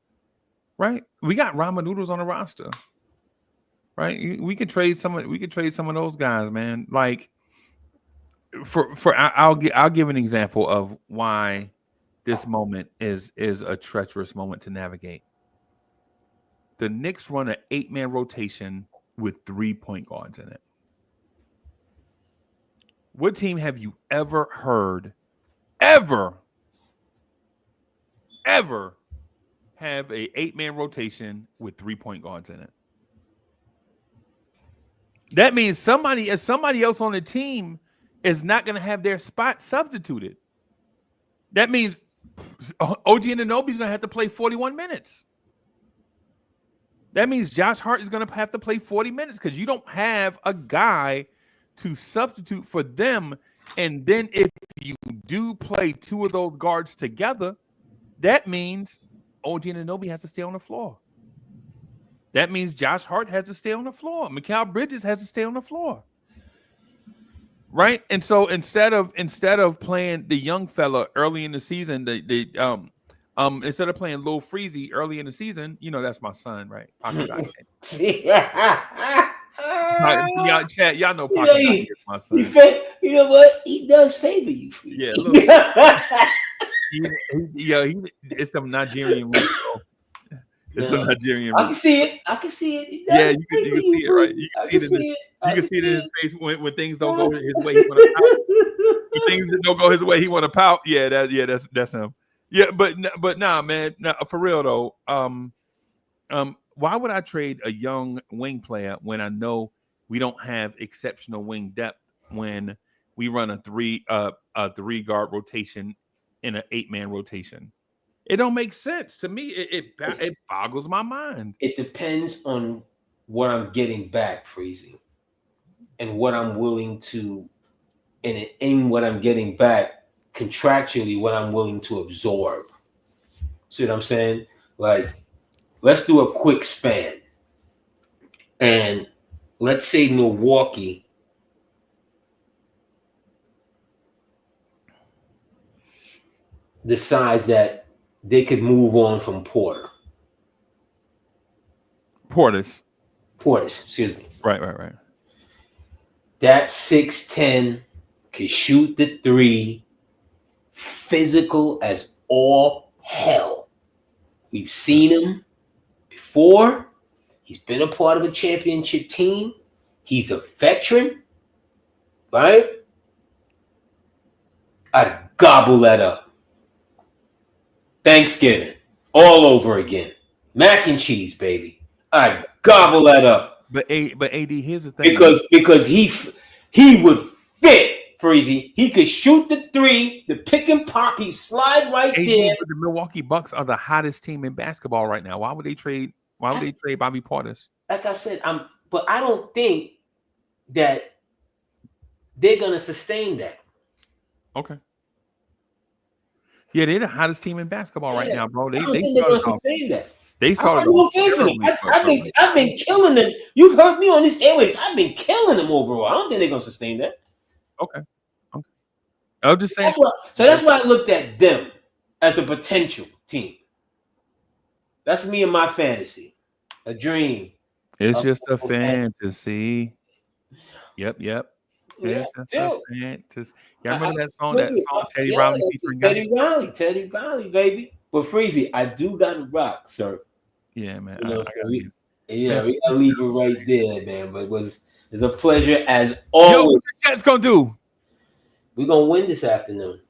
right? We got ramen noodles on the roster, right? We could trade some of those guys, man. Like I'll give an example of why this moment is a treacherous moment to navigate. The Knicks run an 8-man rotation with 3 point guards in it. What team have you ever heard, ever have a 8-man rotation with 3 point guards in it? That means somebody else on the team is not going to have their spot substituted. That means OG Anunoby's going to have to play 41 minutes. That means Josh Hart is going to have to play 40 minutes because you don't have a guy to substitute for them. And then if you do play two of those guards together, that means OG Anunoby has to stay on the floor. That means Josh Hart has to stay on the floor. Mikal Bridges has to stay on the floor. Right? And so instead of playing the young fella early in the season, instead of playing Lil Freezy early in the season, that's my son, right? Chat, y'all know Pocket is my son. You know what? He does favor you, Freezy. Yeah, it's some Nigerian roots. It's some Nigerian roots. I can see it. Yeah, you can see it, right? You can see it in his face when things don't go his way. He want to pout. When things don't go his way, he want to pout. That's him. Yeah, but nah, man. Nah, for real though. Why would I trade a young wing player when I know we don't have exceptional wing depth when we run a three guard rotation in an 8-man rotation? It don't make sense to me. It boggles my mind. It depends on what I'm getting back, Freezy, and what I'm willing to, and in what I'm getting back contractually, what I'm willing to absorb. See what I'm saying? Like, let's do a quick span, and let's say Milwaukee decides that they could move on from Portis, excuse me. Right. That 6'10" can shoot the three, physical as all hell. We've seen him before. He's been a part of a championship team. He's a veteran, right? I'd gobble that up. Thanksgiving, all over again. Mac and cheese, baby. I'd gobble that up. But AD, here's the thing. Because he would fit, Freezy. He could shoot the three, the pick and pop. He slide right there. But the Milwaukee Bucks are the hottest team in basketball right now. Why would they trade Bobby Portis? Like I said, but I don't think that they're gonna sustain that. Okay. Yeah, they're the hottest team in basketball right now, bro. I don't think they're gonna sustain that. They started. I've been killing them. You've heard me on this airways. I've been killing them overall. I don't think they're gonna sustain that. Okay. I'm just saying. That's why I looked at them as a potential team. That's me and my fantasy, a dream. It's just a fantasy. Yep. Yeah, it's just a fantasy. Y'all remember that song? Teddy Riley featuring Teddy Riley, baby. But Freezy, I do got to rock, sir. Yeah, man. We gotta leave it right there, man. But it's a pleasure as always. Yo, what the Jets gonna do? We're gonna win this afternoon.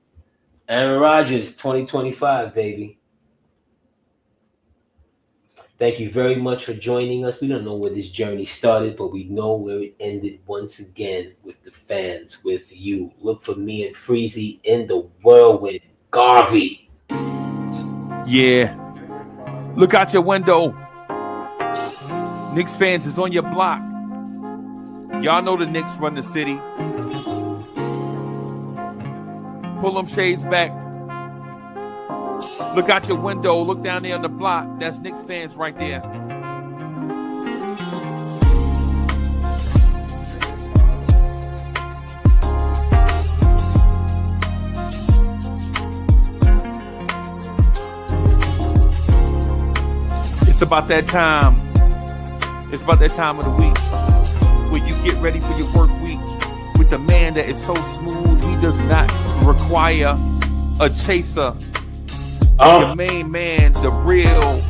Aaron Rodgers, 2025, baby. Thank you very much for joining us. We don't know where this journey started, but we know where it ended once again with the fans, with you. Look for me and Freezy in the whirlwind. Garvey. Yeah. Look out your window. Knicks fans is on your block. Y'all know the Knicks run the city. Pull them shades back. Look out your window. Look down there on the block. That's Knicks fans right there. It's about that time. It's about that time of the week where you get ready for your work week with the man that is so smooth he does not require a chaser Your main man, the real